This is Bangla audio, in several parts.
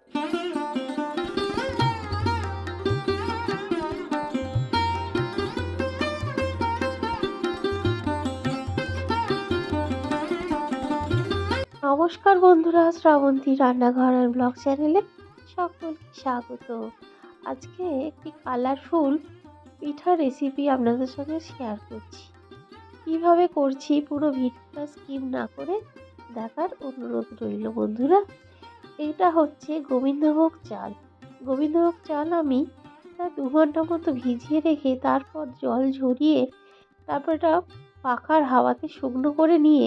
নমস্কার বন্ধুরা, শ্রাবন্তী রান্নাঘর আর ব্লগ চ্যানেলে সকলকে স্বাগত। আজকে একটি কালারফুল পিঠা রেসিপি আপনাদের সঙ্গে শেয়ার করছি। কিভাবে করছি পুরো ভিডিওটা স্কিপ না করে দেখার অনুরোধ রইল বন্ধুরা। এটা হচ্ছে গোবিন্দভোগ চাল। গোবিন্দভোগ চাল আমি 2 ঘন্টা মতো ভিজিয়ে রেখে তারপর জল ঝরিয়ে তারপর এটা পাখার হাওয়াতে শুকনো করে নিয়ে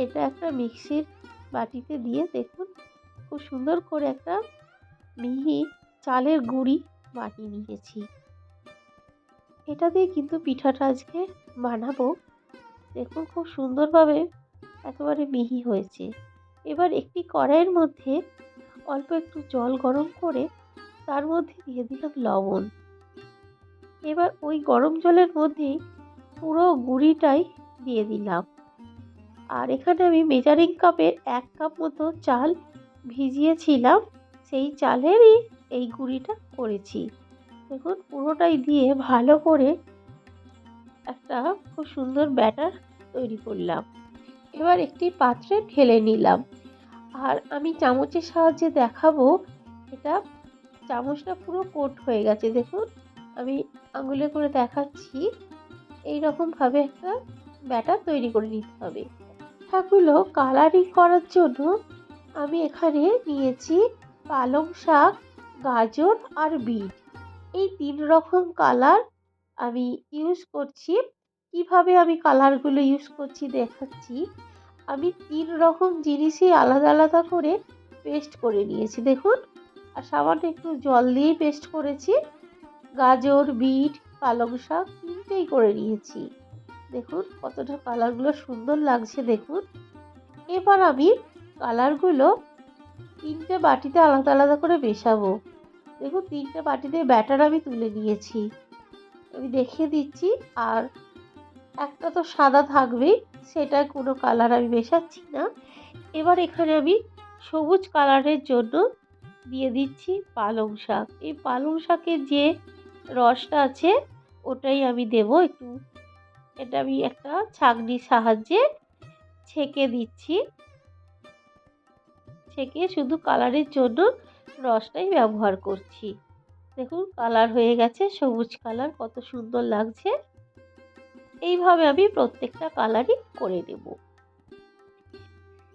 এটা একটা মিক্সির বাটিতে দিয়ে দেখুন খুব সুন্দর করে একটা মিহি চালের গুঁড়ি বানিয়ে নিয়েছি। এটা দিয়ে কিন্তু পিঠাটা আজকে বানাবো। দেখুন খুব সুন্দরভাবে একেবারে মিহি হয়েছে। এবার একটি কড়াইয়ের মধ্যে অল্প একটু জল গরম করে তার মধ্যে দিয়ে দিলাম লবণ। এবার ওই গরম জলের মধ্যেই পুরো গুঁড়িটাই দিয়ে দিলাম। আর এখানে আমি মেজারিং কাপের 1 কাপ মতো চাল ভিজিয়েছিলাম, সেই চালেরই এই গুঁড়িটা করেছি। দেখুন পুরোটাই দিয়ে ভালো করে একটা খুব সুন্দর ব্যাটার তৈরি করলাম। এবার একটি পাত্রে ঢেলে নিলাম। আর আমি চামচের সাহায্যে দেখাবো, এটা চামচটা পুরো কোট হয়ে গেছে। দেখুন আমি আঙুলে করে দেখাচ্ছি, এই রকমভাবে একটা ব্যাটার তৈরি করে নিতে হবে। পিঠাগুলো কালারিং করার জন্য আমি এখানে নিয়েছি পালং শাক, গাজর আর বিট। এই 3 রকম কালার আমি ইউজ করছি। কিভাবে আমি কালারগুলো ইউজ করছি দেখাচ্ছি। আমি 3 রকম জিনিসই আলাদা আলাদা করে পেস্ট করে নিয়েছি দেখুন। আর সামান্য একটু জল দিয়েই পেস্ট করেছি। গাজর, বিট, পালং শাক 3টেই করে নিয়েছি। দেখুন কতটা কালারগুলো সুন্দর লাগছে দেখুন। এবার আমি কালারগুলো 3টে বাটিতে আলাদা আলাদা করে মেশাবো। দেখুন 3টে বাটিতে ব্যাটার আমি তুলে নিয়েছি, আমি দেখিয়ে দিচ্ছি। আর একটা তো সাদা থাকবেই, সেটা কোনো কালার আমি মেশাচ্ছি না। এবার এখানে আমি সবুজ কালারের জন্য দিয়ে দিচ্ছি পালং শাক। এই পালং শাকের যে রসটা আছে ওটাই আমি দেব একটু। এটা আমি একটা ছাঁকনির সাহায্যে ছেঁকে দিচ্ছি। ছেঁকে শুধু কালারের জন্য রসটাই ব্যবহার করছি। দেখুন কালার হয়ে গেছে, সবুজ কালার, কত সুন্দর লাগছে। এইভাবে আমি প্রত্যেকটা কালারই করে নেব।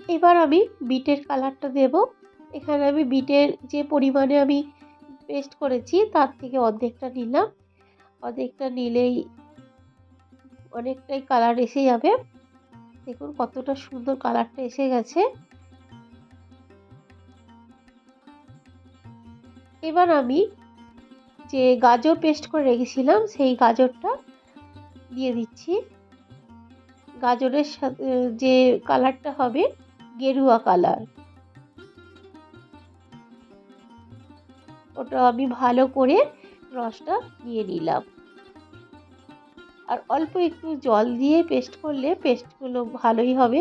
এবার আমি বিটের কালারটা দেব। এখানে আমি বিটের যে পরিমাণে আমি পেস্ট করেছি তার থেকে অর্ধেকটা নিলাম। অর্ধেকটা নিলেই অনেকটাই কালার এসে যাবে। দেখুন কতটা সুন্দর কালারটা এসে গেছে। এবার আমি যে গাজর পেস্ট করে রেখেছিলাম সেই গাজরটা দিয়ে দিচ্ছি। গাজরের সাথে যে কালারটা হবে গেরুয়া কালার, ওটা আমি ভালো করে রসটা নিয়ে নিলাম। আর অল্প একটু জল দিয়ে পেস্ট করলে পেস্টগুলো ভালোই হবে,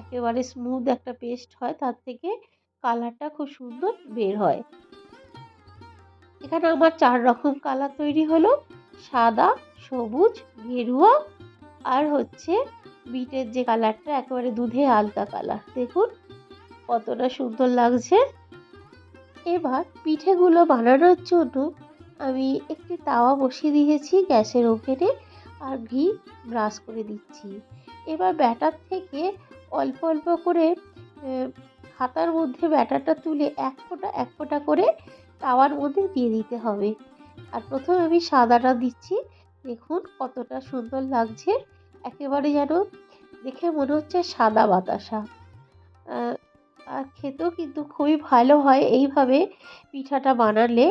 একেবারে স্মুথ একটা পেস্ট হয়, তার থেকে কালারটা খুব সুন্দর বের হয়। এখানে আমার 4 রকম কালার তৈরি হলো, সাদা, সবুজ, গেরুয়া আর হচ্ছে বিটের যে কালারটা একেবারে দুধে আলতা কালার। দেখুন কতটা সুন্দর লাগছে। এবার পিঠেগুলো বানানোর জন্য আমি একটি তাওয়া বসিয়ে দিয়েছি গ্যাসের ওভেনে আর ঘি ব্রাশ করে দিচ্ছি। এবার ব্যাটার থেকে অল্প অল্প করে হাতার মধ্যে ব্যাটারটা তুলে এক ফোঁটা করে তাওয়ার মধ্যে দিয়ে দিতে হবে। আর প্রথমে আমি সাদাটা দিচ্ছি। দেখুন কতটা সুন্দর লাগছে, একেবারে যেন দেখে মনে হচ্ছে সাদা বাতাসা। আর খেতেও কিন্তু খুবই ভালো হয় এইভাবে পিঠাটা বানালে।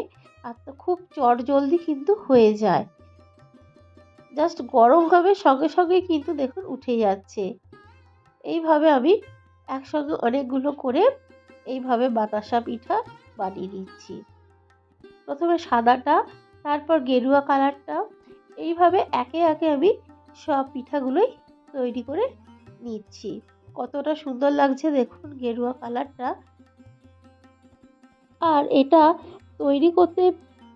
আর তো খুব চটজলদি কিন্তু হয়ে যায়, জাস্ট গরম হবে সঙ্গে সঙ্গে কিন্তু দেখুন উঠে যাচ্ছে। এইভাবে আমি একসঙ্গে অনেকগুলো করে এইভাবে বাতাসা পিঠা বানিয়ে নিচ্ছি। প্রথমে সাদাটা, তারপর গেরুয়া কালারটা, এইভাবে একে একে আমি সব পিঠাগুলোই তৈরি করে নিচ্ছি। কতটা সুন্দর লাগছে দেখুন গেরুয়া কালারটা। আর এটা তৈরি করতে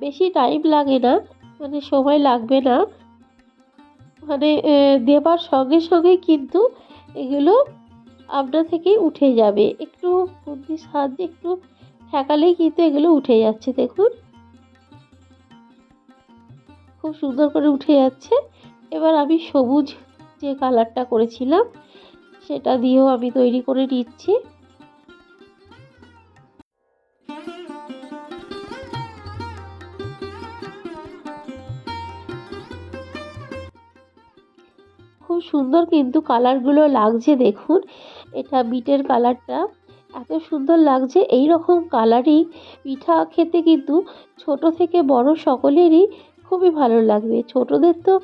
বেশি টাইম লাগে না, মানে সময় লাগবে না, মানে দেবার সঙ্গে সঙ্গেই কিন্তু এগুলো আপনা থেকেই উঠে যাবে। একটু বুদ্ধির সাহায্যে একটু ঠেকালেই কিন্তু এগুলো উঠে যাচ্ছে, দেখুন খুব সুন্দর করে উঠে যাচ্ছে। এবার আমি সবুজ যে কালারটা করেছিলাম সেটা দিয়েও আমি তৈরি করে নিচ্ছি। খুব সুন্দর কিন্তু কালারগুলো লাগছে, দেখুন এটা বিটের কালারটা এত সুন্দর লাগছে। এই রকম কালারিং পিঠা খেতে কিন্তু ছোট থেকে বড় সকলেরই খুবই ভালো লাগবে। ছোটদের তো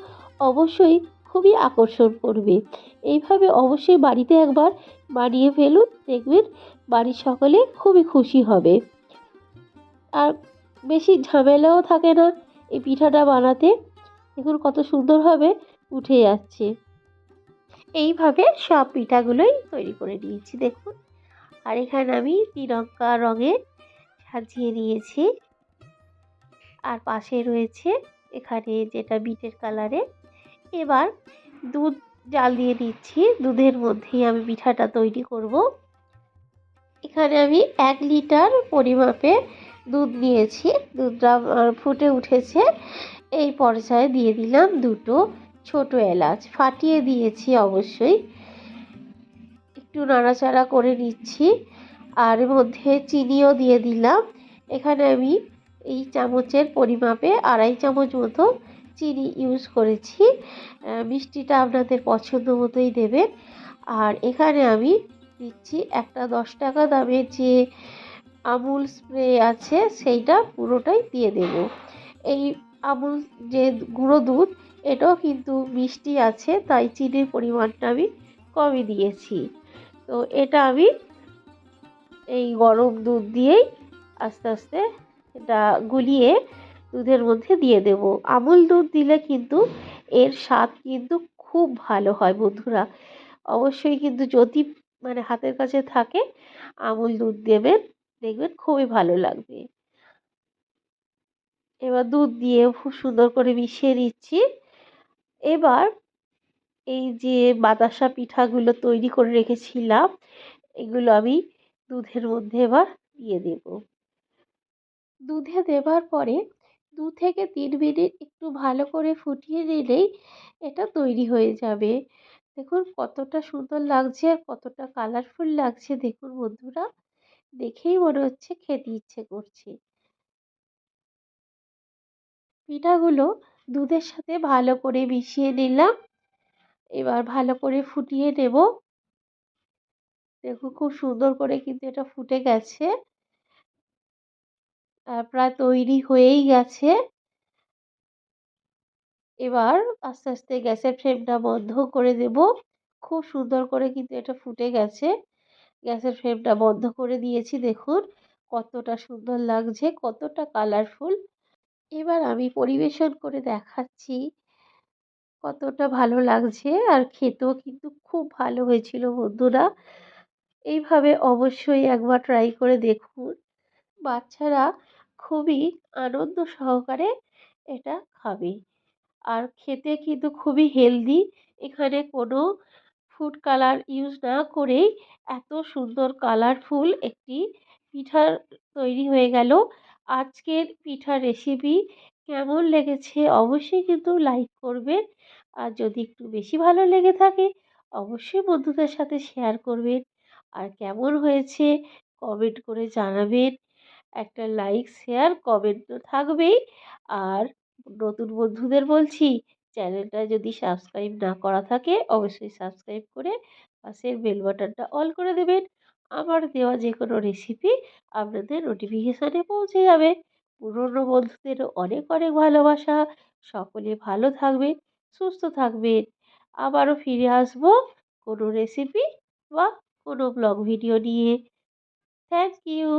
অবশ্যই খুবই আকর্ষণ করবে। এইভাবে অবশ্যই বাড়িতে একবার বানিয়ে ফেলুন, দেখবেন বাড়ির সকলে খুবই খুশি হবে। আর বেশি ঝামেলাও থাকে না এই পিঠাটা বানাতে। দেখুন কত সুন্দরভাবে উঠে যাচ্ছে। এইভাবে সব পিঠাগুলোই তৈরি করে নিয়েছি, দেখুন। আর এখানে আমি তিরঙ্গা রঙে সাজিয়ে নিয়েছি। আর পাশে রয়েছে এখানে যেটা বিটের কালারে। এবার দুধ জাল দিয়ে দিচ্ছি, দুধের মধ্যেই আমি পিঠাটা তৈরি করব। এখানে আমি 1 লিটার পরিমাপে দুধ নিয়েছি। দুধটা ফুটে উঠেছে, এই পর্যায়ে দিয়ে দিলাম 2টো ছোট এলাচ, ফাটিয়ে দিয়েছি অবশ্যই। একটু নাড়াচাড়া করে নিচ্ছি। আর এর মধ্যে চিনিও দিয়ে দিলাম। এখানে আমি এই চামচের পরিমাপে 2.5 চামচ মতো চিনি ইউজ করেছি। মিষ্টিটা আপনাদের পছন্দ মতোই দেবেন। আর এখানে আমি দিচ্ছি একটা 10 টাকা দামের যে আমুল স্প্রে আছে সেইটা পুরোটাই দিয়ে দেব। এই আমুল যে গুঁড়ো দুধ এটাও কিন্তু মিষ্টি আছে, তাই চিনির পরিমাণটা আমি কমই দিয়েছি। তো এটা আমি এই গরম দুধ দিয়েই আস্তে আস্তে এটা গুলিয়ে দুধের মধ্যে দিয়ে দেব। আমুল দুধ দিলে কিন্তু এর স্বাদ কিন্তু খুব ভালো হয় বন্ধুরা। অবশ্যই কিন্তু যদি মানে হাতের কাছে থাকে আমুল দুধ দেবেন, দেখবেন খুবই ভালো লাগবে। এবার দুধ দিয়ে খুব সুন্দর করে মিশিয়ে নিচ্ছি। এবার এই যে বাতাসা পিঠাগুলো তৈরি করে রেখেছিলাম এগুলো আমি দুধের মধ্যে এবার দিয়ে দেব। দুধে দেবার পরে 2 থেকে 3 মিনিট একটু ভালো করে ফুটিয়ে নিলেই এটা তৈরি হয়ে যাবে। দেখুন কতটা সুন্দর লাগছে আর কতটা কালারফুল লাগছে, দেখুন বন্ধুরা দেখেই মনে হচ্ছে খেতে ইচ্ছে করছে। পিঠাগুলো দুধের সাথে ভালো করে মিশিয়ে নিলাম। এবার ভালো করে ফুটিয়ে নেব। দেখুন খুব সুন্দর করে কিন্তু এটা ফুটে গেছে। প্রায় তৈরি হয়েই গেছে। এবার আস্তে আস্তে গ্যাসের ফ্লেমটা বন্ধ করে দেব। খুব সুন্দর করে কিন্তু এটা ফুটে গেছে। গ্যাসের ফ্লেমটা বন্ধ করে দিয়েছি, দেখুন কতটা সুন্দর লাগছে, কতটা কালারফুল। এবার আমি পরিবেশন করে দেখাচ্ছি কতটা ভালো লাগছে। আর খেতেও কিন্তু খুব ভালো হয়েছিল বন্ধুরা। এইভাবে অবশ্যই একবার ট্রাই করে দেখুন। বাচ্চারা খুবই আনন্দ সহকারে এটা খাবে। আর খেতে কিন্তু খুবই হেলদি। এখানে কোনো ফুড কালার ইউজ না করেই এত সুন্দর কালারফুল একটি পিঠা তৈরি হয়ে গেল। আজকের পিঠার রেসিপি কেমন লেগেছে অবশ্যই কিন্তু লাইক করবেন। আর যদি একটু বেশি ভালো লেগে থাকে অবশ্যই বন্ধুদের সাথে শেয়ার করবেন। আর কেমন হয়েছে কমেন্ট করে জানাবেন। একটা লাইক, শেয়ার, কমেন্ট তো থাকবেই। আর নতুন বন্ধুদের বলছি চ্যানেলটা যদি সাবস্ক্রাইব না করা থাকে অবশ্যই সাবস্ক্রাইব করে পাশের বেল বাটনটা অল করে দেবেন। আমার দেওয়া যে কোনো রেসিপি আপনাদের নোটিফিকেশানে পৌঁছে যাবে। পুরনো বন্ধুদেরও অনেক অনেক ভালোবাসা। সকলে ভালো থাকবেন, সুস্থ থাকবেন। আবারও ফিরে আসবো কোনো রেসিপি বা কোনো ব্লগ ভিডিও নিয়ে। Thank you.